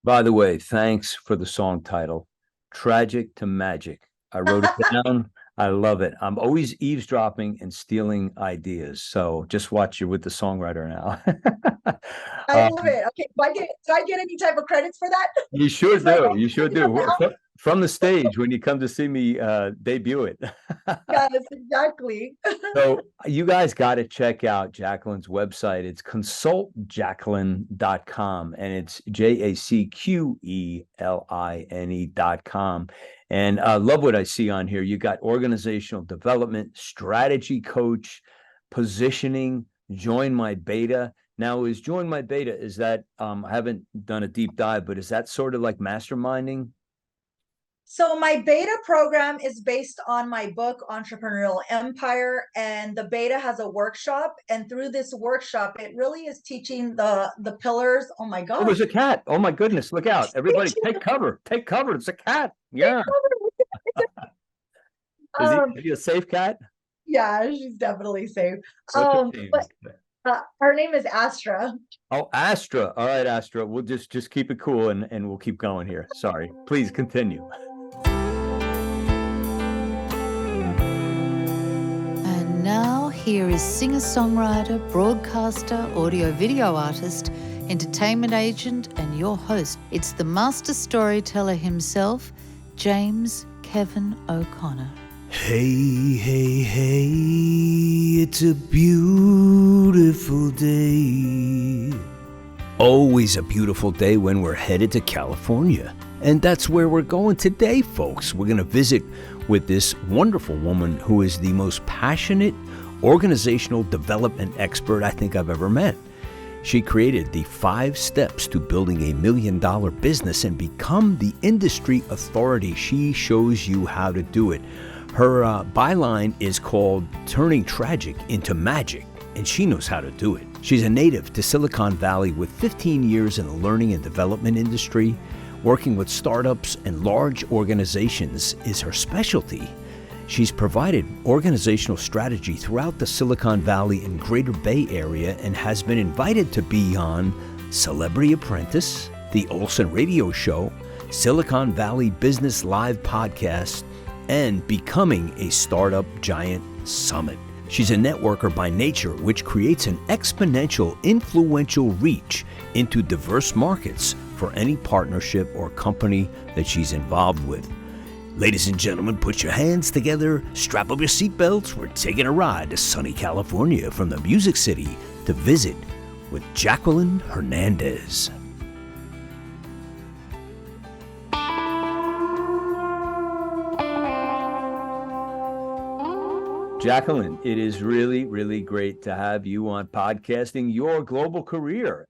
By the way, thanks for the song title, Tragic to Magic. I wrote it down. I love it. I'm always eavesdropping and stealing ideas. So just watch you with the songwriter now. I love Um, it. Okay, do I get any type of credits for that? you sure Is my do. name You sure coming up do. now? From the stage when you come to see me debut it. Yes, exactly. So you guys got to check out Jacqueline's website. It's consultjacqueline.com and it's JACQELINE.com. And I love what I see on here. You got organizational development, strategy coach, positioning, join my beta. Now, is join my beta, is that I haven't done a deep dive, but is that sort of like masterminding? So my beta program is based on my book, Entrepreneurial Empire, and the beta has a workshop. And through this workshop, it really is teaching the pillars. Oh my Oh, gosh. there's a cat. Oh my goodness, look out. Everybody Teaching take cover. Take cover. It's a cat. Yeah. um Is he a safe cat? yeah, she's definitely safe. What's her But name? her name is Astra. Oh, Astra. All right, Astra. We'll just keep it cool and we'll keep going here. Sorry. Please continue. And now, here is singer songwriter, broadcaster, audio video artist, entertainment agent, and your host. It's the master storyteller himself, James Kevin O'Connor. Hey, hey, hey, it's a beautiful day. Always a beautiful day when we're headed to California. And that's where we're going today, folks. We're going to visit with this wonderful woman who is the most passionate organizational development expert I think I've ever met. She created the 5 steps to building $1 million business and become the industry authority. She shows you how to do it. Her byline is called Turning Tragic into Magic, and she knows how to do it. She's a native to Silicon Valley with 15 years in the learning and development industry. Working with startups and large organizations is her specialty. She's provided organizational strategy throughout the Silicon Valley and Greater Bay Area and has been invited to be on Celebrity Apprentice, The Olsen Radio Show, Silicon Valley Business Live Podcast, and Becoming a Startup Giant Summit. She's a networker by nature, which creates an exponential, influential reach into diverse markets for any partnership or company that she's involved with. Ladies and gentlemen, put your hands together, strap up your seatbelts. We're taking a ride to sunny California from the Music City to visit with Jacqueline Hernandez. Jacqueline, it is really, really great to have you on podcasting your global career.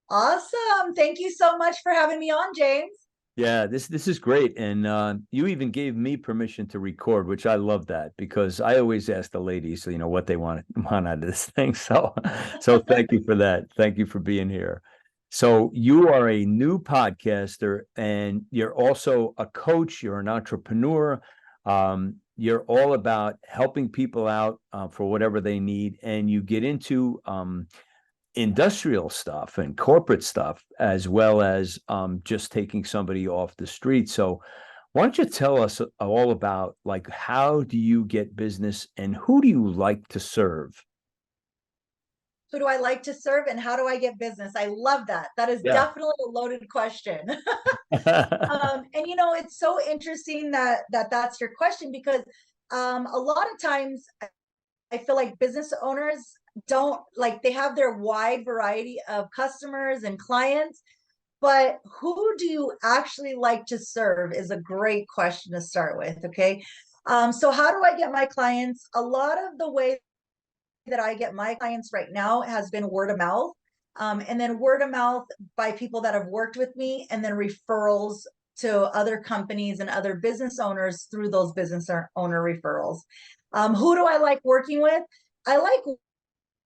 Awesome. Thank you so much for having me on, James. Yeah, this is great. And you even gave me permission to record, which I love that because I always ask the ladies, what they want out of this thing. So thank you for that. Thank you for being here. So you are a new podcaster and you're also a coach, you're an entrepreneur. You're all about helping people out for whatever they need, and you get into industrial stuff and corporate stuff, as well as just taking somebody off the street. So why don't you tell us all about like how do you get business and who do you like to serve? Who do I like to serve and how do I get business? I love that. That is Yeah. definitely a loaded question. And it's so interesting that's your question because a lot of times I feel like business owners don't like they have their wide variety of customers and clients, but who do you actually like to serve is a great question to start with. Okay. So how do I get my clients? A lot of the way that I get my clients right now has been word of mouth. And then word of mouth by people that have worked with me, and then referrals to other companies and other business owners through those business owner referrals. Who do I like working with? I like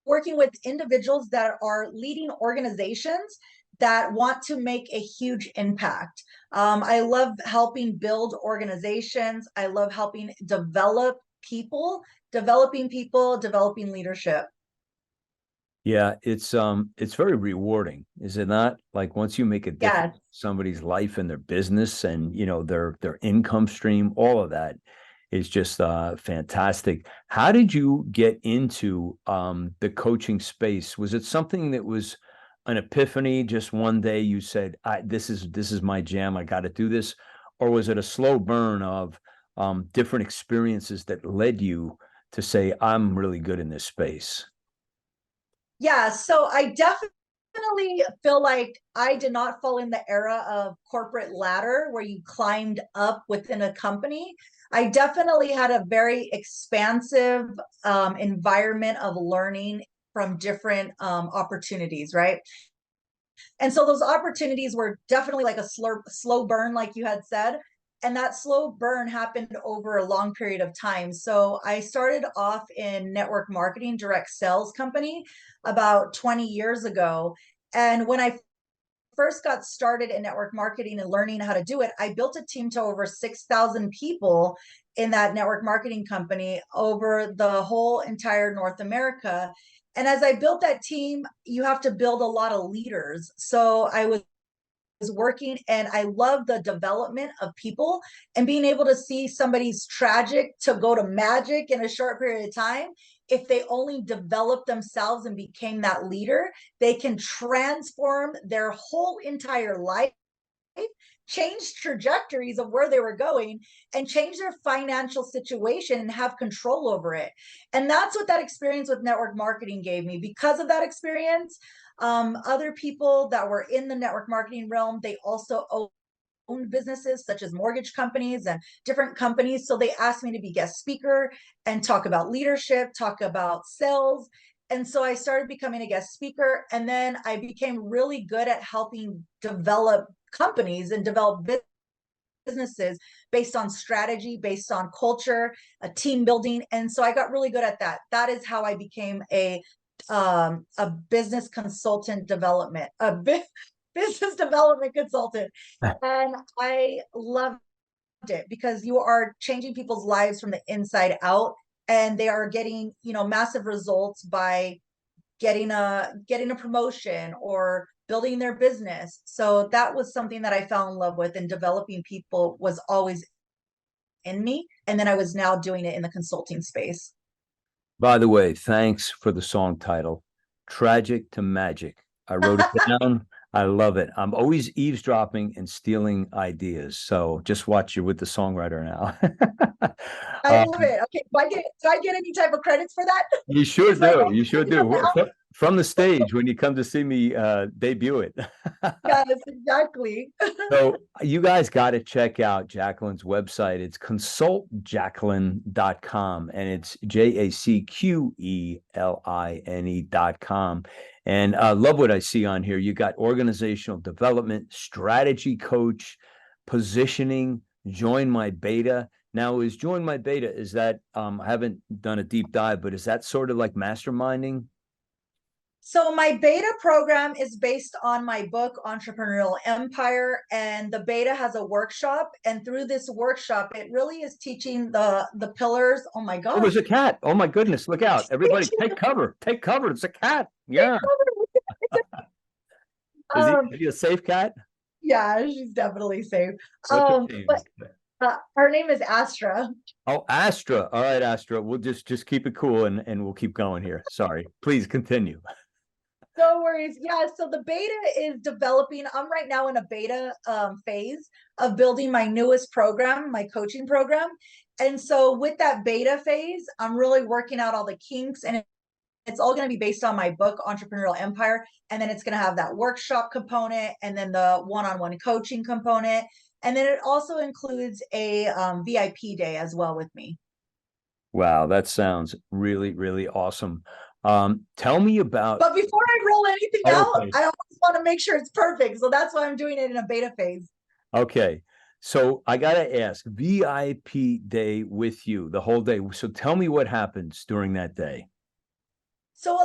working with individuals that are leading organizations that want to make a huge impact. I love helping build organizations. I love helping develop people, developing leadership. Yeah, it's very rewarding, is it not? Like once you make a difference Yes. in somebody's life and their business and their income stream, all of that is just fantastic. How did you get into the coaching space? Was it something that was an epiphany, just one day you said, this is my jam, I got to do this? Or was it a slow burn of different experiences that led you to say, I'm really good in this space? Yeah, so I definitely feel like I did not fall in the era of corporate ladder where you climbed up within a company. I definitely had a very expansive environment of learning from different opportunities, right? And so those opportunities were definitely like a slow burn, like you had said. And that slow burn happened over a long period of time. So I started off in network marketing, direct sales company about 20 years ago. And when I first got started in network marketing and learning how to do it, I built a team to over 6,000 people in that network marketing company over the whole entire North America. And as I built that team, you have to build a lot of leaders. So I was working and I love the development of people and being able to see somebody's tragic to go to magic in a short period of time. If they only developed themselves and became that leader, they can transform their whole entire life, change trajectories of where they were going, and change their financial situation and have control over it. And that's what that experience with network marketing gave me. Because of that experience, other people that were in the network marketing realm, they also owned businesses such as mortgage companies and different companies. So they asked me to be guest speaker and talk about leadership, talk about sales. And so I started becoming a guest speaker. And then I became really good at helping develop companies and develop businesses based on strategy, based on culture, a team building. And so I got really good at that. That is how I became a business consultant development, business development consultant. And I loved it because you are changing people's lives from the inside out, and they are getting, massive results by getting a promotion or building their business. So that was something that I fell in love with, and developing people was always in me. And then I was now doing it in the consulting space. By the way, thanks for the song title, Tragic to Magic. I wrote it down. I love it. I'm always eavesdropping and stealing ideas. So just watch you with the songwriter now. I love it. Okay, do I get any type of credits for that? You sure Is my do. name You sure coming up do. now? From the stage when you come to see me debut it. Yes, exactly. So you guys got to check out Jacqueline's website. It's consultjacqueline.com, and it's JACQUELINE.com. And I love what I see on here. You got organizational development, strategy coach, positioning, join my beta. Now, is join my beta, is that I haven't done a deep dive, but is that sort of like masterminding? So my beta program is based on my book, Entrepreneurial Empire, and the beta has a workshop. And through this workshop, it really is teaching the pillars. Oh my Oh, there's gosh. a cat. Oh my goodness, look out. Everybody take cover. Take cover. It's a cat. Yeah. Um, Is he a safe cat? yeah, she's definitely safe. What's her But name? her name is Astra. Oh, Astra. All right, Astra. We'll just keep it cool and we'll keep going here. Sorry. Please continue. No worries. Yeah, so the beta is developing. I'm right now in a beta phase of building my newest program, my coaching program. And so with that beta phase, I'm really working out all the kinks, and it's all going to be based on my book, Entrepreneurial Empire. And then it's going to have that workshop component, and then the one-on-one coaching component. And then it also includes a VIP day as well with me. Wow, that sounds really, really awesome. Tell me about. But before I roll anything Oh, out, okay. I always want to make sure it's perfect. So that's why I'm doing it in a beta phase. Okay. So I gotta ask, VIP day with you the whole day. So tell me what happens during that day. So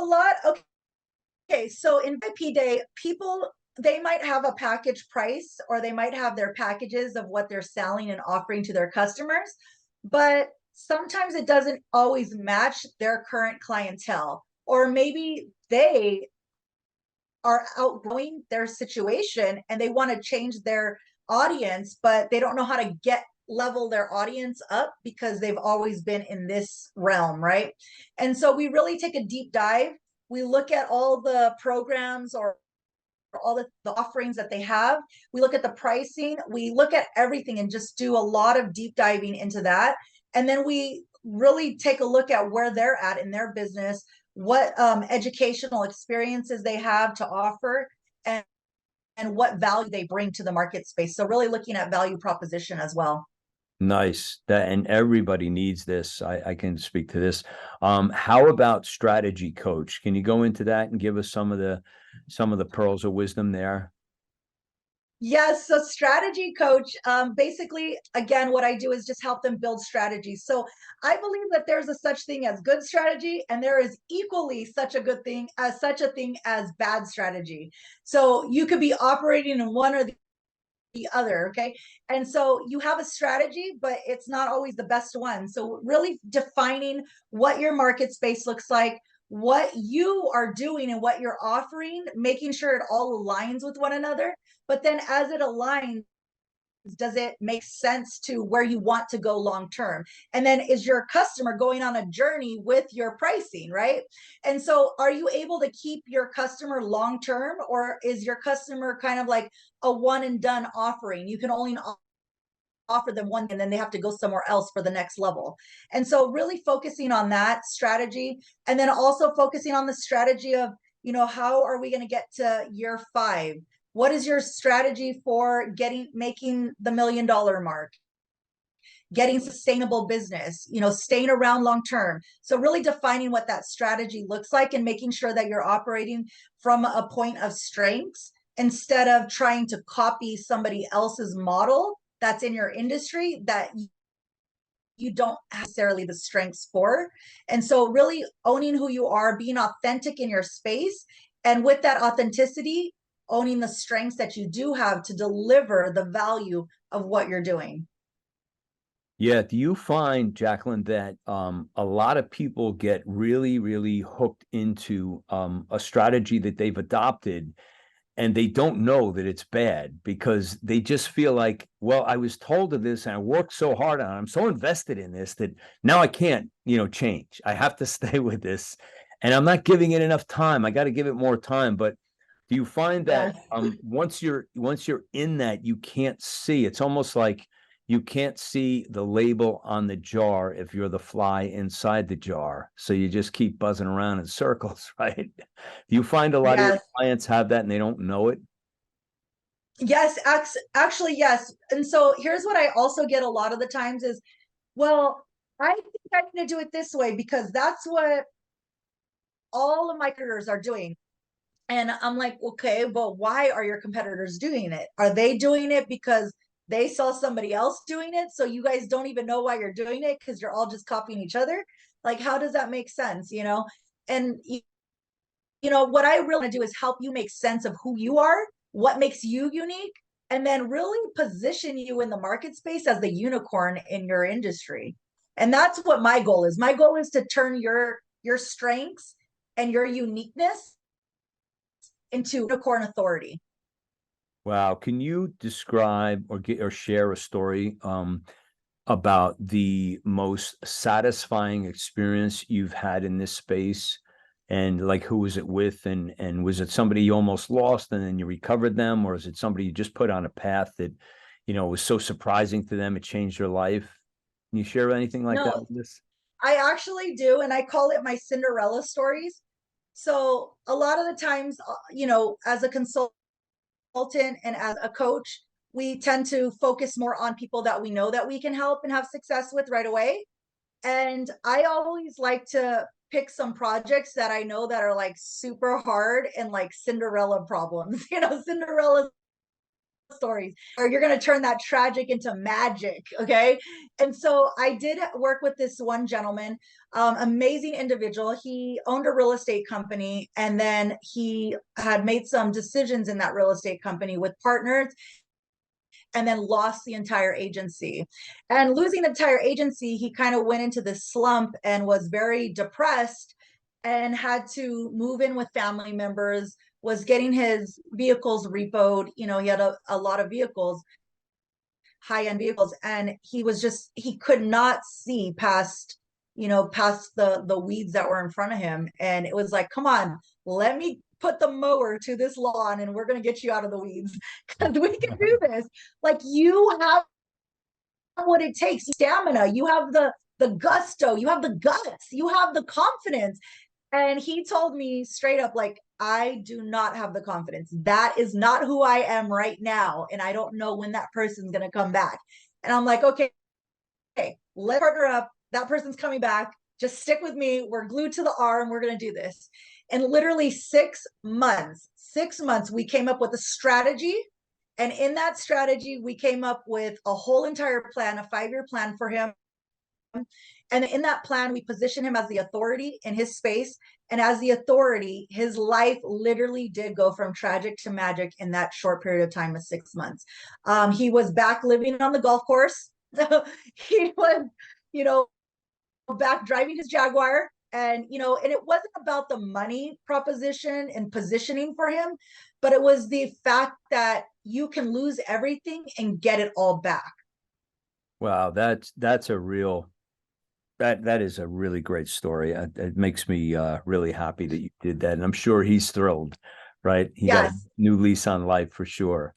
okay. So in VIP day, people, they might have a package price, or they might have their packages of what they're selling and offering to their customers, but sometimes it doesn't always match their current clientele. or maybe they are outgrowing their situation and they want to change their audience, but they don't know how to level their audience up because they've always been in this realm, right? And so we really take a deep dive. We look at all the programs or all the offerings that they have. We look at the pricing. We look at everything and just do a lot of deep diving into that. And then we really take a look at where they're at in their business, what educational experiences they have to offer, and what value they bring to the market space. So really looking at value proposition as well. Nice. That, and everybody needs this. I can speak to this. How about strategy coach? Can you go into that and give us some of the pearls of wisdom there? Yes, so strategy coach, basically, again, what I do is just help them build strategies. So I believe that there's a such thing as good strategy, and there is equally such a thing as bad strategy. So you could be operating in one or the other, okay? And so you have a strategy, but it's not always the best one. So really defining what your market space looks like, what you are doing and what you're offering, making sure it all aligns with one another. But then as it aligns, does it make sense to where you want to go long term? And then is your customer going on a journey with your pricing, right? And so are you able to keep your customer long term, or is your customer kind of like a one and done offering? You can only offer them one and then they have to go somewhere else for the next level. And so really focusing on that strategy, and then also focusing on the strategy of, how are we going to get to year 5? What is your strategy for making the $1 million mark, getting sustainable business, staying around long term? So really defining what that strategy looks like and making sure that you're operating from a point of strengths instead of trying to copy somebody else's model that's in your industry that you don't necessarily the strengths for. And so really owning who you are, being authentic in your space, and with that authenticity, owning the strengths that you do have to deliver the value of what you're doing. Yeah. Do you find, Jacqueline, that a lot of people get really, really hooked into a strategy that they've adopted, and they don't know that it's bad because they just feel like, well, I was told of this and I worked so hard on it. I'm so invested in this that now I can't, change. I have to stay with this, and I'm not giving it enough time. I got to give it more time. But do you find that Yes. once you're in that, you can't see? It's almost like you can't see the label on the jar if you're the fly inside the jar. So you just keep buzzing around in circles, right? Do you find a lot of your Yes. clients have that and they don't know it? Yes, actually, yes. And so here's what I also get a lot of the times is, well, I think I need to do it this way because that's what all of my competitors are doing. And I'm like, okay, but why are your competitors doing it? Are they doing it because they saw somebody else doing it? So you guys don't even know why you're doing it because you're all just copying each other? Like, how does that make sense? And what I really want to do is help you make sense of who you are, what makes you unique, and then really position you in the market space as the unicorn in your industry. And that's what my goal is. My goal is to turn your strengths and your uniqueness into unicorn authority. Wow. Can you describe or share a story about the most satisfying experience you've had in this space? And like, who was it with? And was it somebody you almost lost and then you recovered them? Or is it somebody you just put on a path that, was so surprising to them, it changed their life? Can you share anything like that No, with us? I actually do. And I call it my Cinderella stories. So a lot of the times, as a consultant and as a coach, we tend to focus more on people that we know that we can help and have success with right away. And I always like to pick some projects that I know that are like super hard and like Cinderella problems, Cinderella stories, or you're going to turn that tragic into magic. Okay. And so I did work with this one gentleman, amazing individual. He owned a real estate company, and then he had made some decisions in that real estate company with partners and then lost the entire agency. And losing the entire agency, he kind of went into this slump and was very depressed. and had to move in with family members, was getting his vehicles repoed. You know, he had a lot of vehicles, high-end vehicles, and he could not see past, you know, past the weeds that were in front of him. And it was like, come on, let me put the mower to this lawn and we're going to get you out of the weeds because we can do this. Like, you have what it takes, stamina, you have the gusto, you have the guts, you have the confidence. And he told me straight up, like, I do not have the confidence. That is not who I am right now. And I don't know when that person's going to come back. And I'm like, okay, let's partner up. That person's coming back. Just stick with me. We're glued to the arm. We're going to do this. And literally 6 months, we came up with a strategy. And in that strategy, we came up with a whole entire plan, a 5-year plan for him. And in that plan, we position him as the authority in his space. And as the authority, his life literally did go from tragic to magic in that short period of time of 6 months. He was back living on the golf course. He was, you know, back driving his Jaguar. And, you know, and it wasn't about the money proposition and positioning for him, but it was the fact that you can lose everything and get it all back. Wow, that's a real that is a really great story. It makes me really happy that you did that, and I'm sure he's thrilled, right? He got a Yes. new lease on life for sure.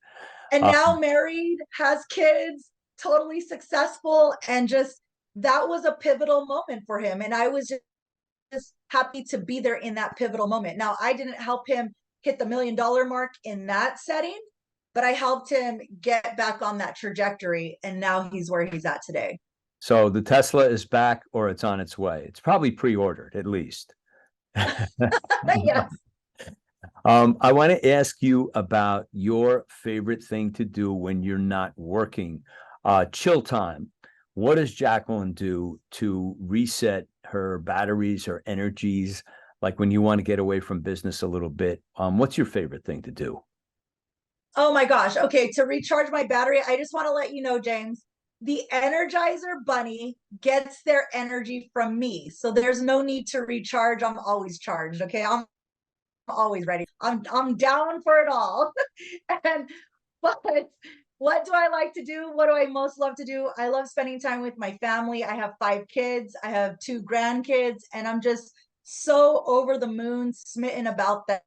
And now married, has kids, totally successful, and just that was a pivotal moment for him. And I was just happy to be there in that pivotal moment. Now, I didn't help him hit the $1 million mark in that setting, but I helped him get back on that trajectory. And now he's where he's at today. So the Tesla is back, or it's on its way. It's probably pre-ordered at least. Yes. I want to ask you about your favorite thing to do when you're not working. Chill time. What does Jacqueline do to reset her batteries or energies? Like when you want to get away from business a little bit, what's your favorite thing to do? Oh my gosh. Okay. To recharge my battery, I just want to let you know, James, the Energizer Bunny gets their energy from me. So there's no need to recharge. I'm always charged. Okay. I'm always ready. I'm down for it all. And but what do I like to do? What do I most love to do? I love spending time with my family. I have 5 kids. I have 2 grandkids, and I'm just so over the moon, smitten about them,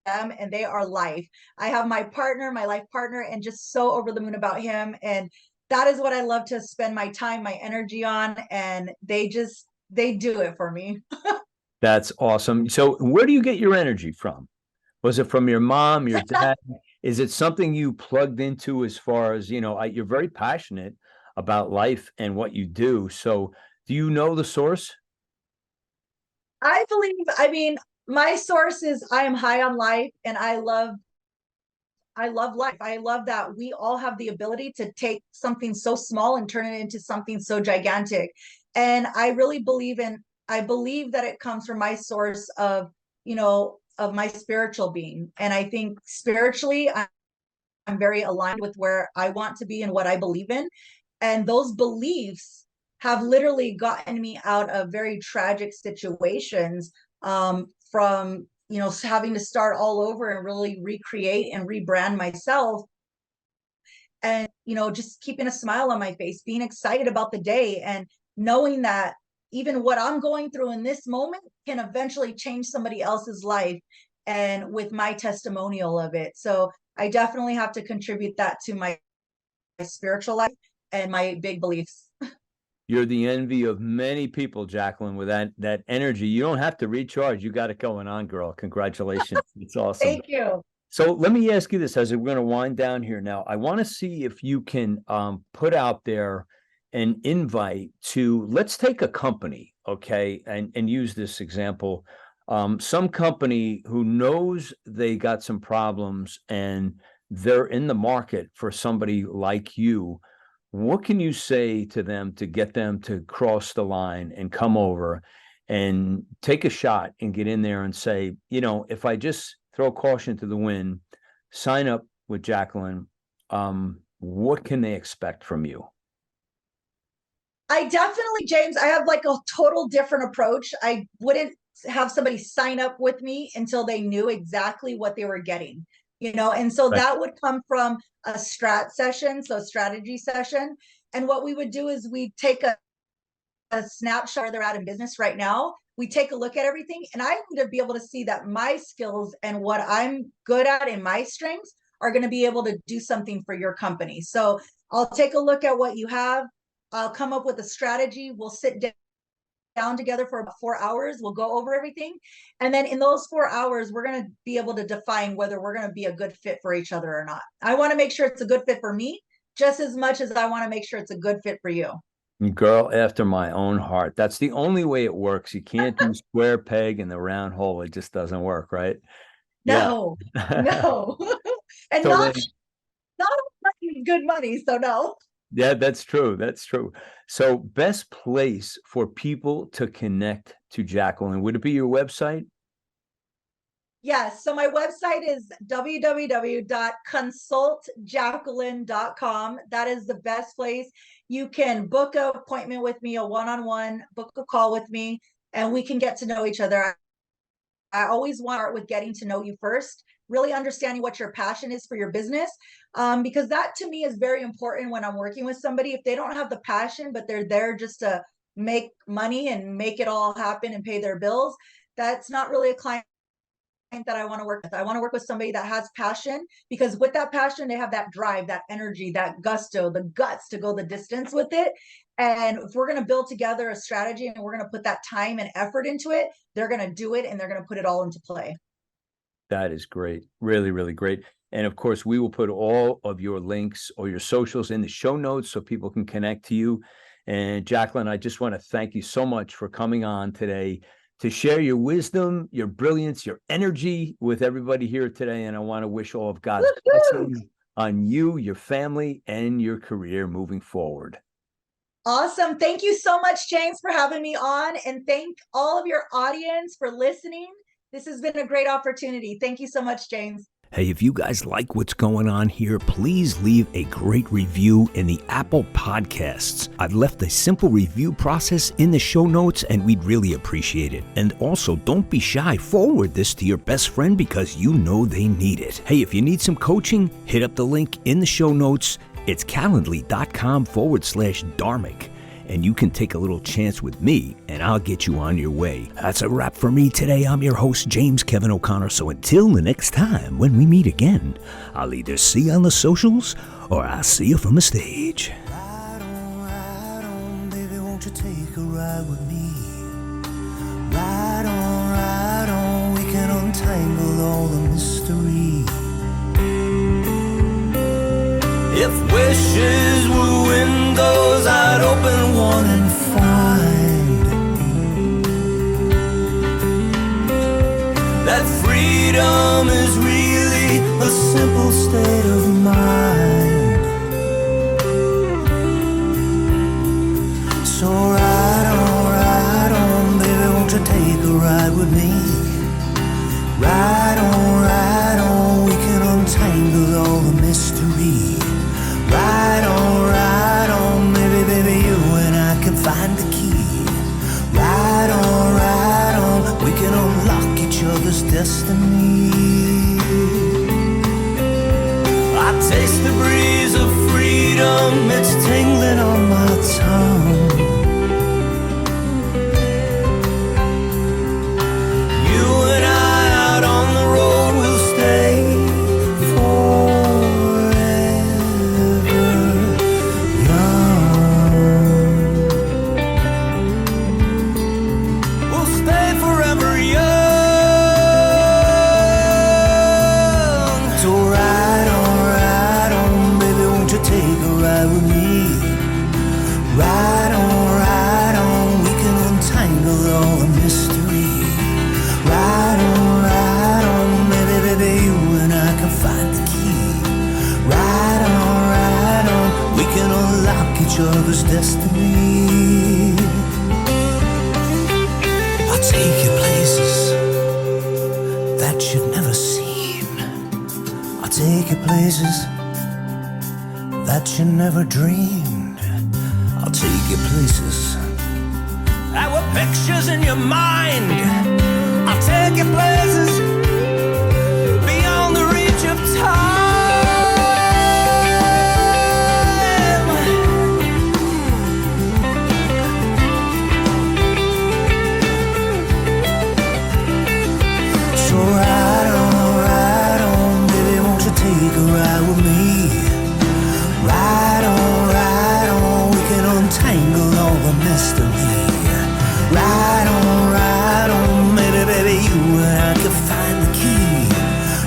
and they are life. I have my partner, my life partner, and just so over the moon about him. And that is what I love to spend my time, my energy on. And they do it for me. That's awesome. So where do you get your energy from? Was it from your mom, your dad? Is it something you plugged into as far as, you're very passionate about life and what you do. So do you know the source? I mean, my source is I am high on life, and I love life. I love that we all have the ability to take something so small and turn it into something so gigantic. And I really I believe that it comes from my source of, of my spiritual being. And I think spiritually, I'm very aligned with where I want to be and what I believe in. And those beliefs have literally gotten me out of very tragic situations, from, having to start all over and really recreate and rebrand myself. And, just keeping a smile on my face, being excited about the day, and knowing that even what I'm going through in this moment can eventually change somebody else's life, and with my testimonial of it. So I definitely have to contribute that to my spiritual life and my big beliefs. You're the envy of many people, Jacqueline, with that energy. You don't have to recharge. You got it going on, girl. Congratulations. It's awesome. Thank you. So let me ask you this as we're going to wind down here now. I want to see if you can put out there an invite to, let's take a company, okay, and use this example. Some company who knows they got some problems and they're in the market for somebody like you. What can you say to them to get them to cross the line and come over and take a shot and get in there and say, if I just throw caution to the wind, sign up with Jacqueline, what can they expect from you? I definitely, James, I have like a total different approach. I wouldn't have somebody sign up with me until they knew exactly what they were getting, and so that would come from a strat session, so strategy session. And what we would do is we take a snapshot where they're at in business right now. We take a look at everything, and I need to be able to see that my skills and what I'm good at and my strengths are going to be able to do something for your company. So I'll take a look at what you have. I'll come up with a strategy. We'll sit down together for about 4 hours. We'll go over everything. And then in those 4 hours, we're going to be able to define whether we're going to be a good fit for each other or not. I want to make sure it's a good fit for me just as much as I want to make sure it's a good fit for you. Girl after my own heart. That's the only way it works. You can't do square peg in the round hole. It just doesn't work, right? No, no. And So not then- all money is good money, so no. Yeah, that's true. That's true. So best place for people to connect to Jacqueline, would it be your website? Yes. So my website is www.consultjacqueline.com. That is the best place. You can book an appointment with me, a one-on-one, book a call with me, and we can get to know each other. I always want to start with getting to know you first, really understanding what your passion is for your business. Because that to me is very important when I'm working with somebody. If they don't have the passion, but they're there just to make money and make it all happen and pay their bills, that's not really a client that I want to work with. I want to work with somebody that has passion, because with that passion, they have that drive, that energy, that gusto, the guts to go the distance with it. And if we're going to build together a strategy and we're going to put that time and effort into it, they're going to do it and they're going to put it all into play. That is great. Really, really great. And of course, we will put all of your links or your socials in the show notes so people can connect to you. And Jacqueline, I just want to thank you so much for coming on today to share your wisdom, your brilliance, your energy with everybody here today. And I want to wish all of God's blessings on you, your family, and your career moving forward. Awesome. Thank you so much, James, for having me on. And thank all of your audience for listening. This has been a great opportunity. Thank you so much, James. Hey, if you guys like what's going on here, please leave a great review in the Apple Podcasts. I've left a simple review process in the show notes, and we'd really appreciate it. And also, don't be shy. Forward this to your best friend because you know they need it. Hey, if you need some coaching, hit up the link in the show notes. It's calendly.com/Dharmic. And you can take a little chance with me, and I'll get you on your way. That's a wrap for me today. I'm your host, James Kevin O'Connor. So until the next time when we meet again, I'll either see you on the socials or I'll see you from the stage. Ride on, baby, won't you take a ride with me? Ride on, we can untangle all the mystery. If wishes were windows, I'd open one and find that freedom is really a simple state of mind. So ride on, baby, won't you take a ride with me? Ride on, we can untangle all the mystery. Ride on, baby, you and I can find the key. Ride on, we can unlock each other's destiny. I taste the breeze of freedom, it's tingling on my tongue. You and I out on the road will stay other's destiny. I'll take you places that you've never seen. I'll take you places that you never dreamed. I'll take you places that were pictures in your mind. take you places beyond the reach of time. So ride on, baby, won't you take a ride with me? Ride on, we can untangle all the mystery. Ride on, maybe, baby, you and I can find the key.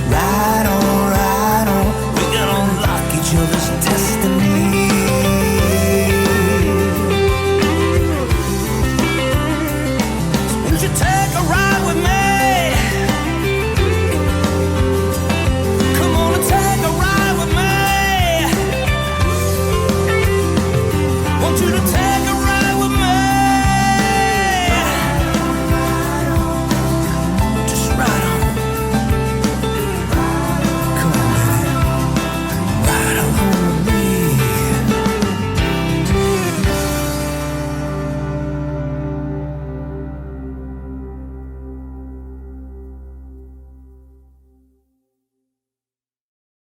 Ride on, we can unlock each other's destiny. So won't you take a ride with me? Come on and take a ride with me. Want you to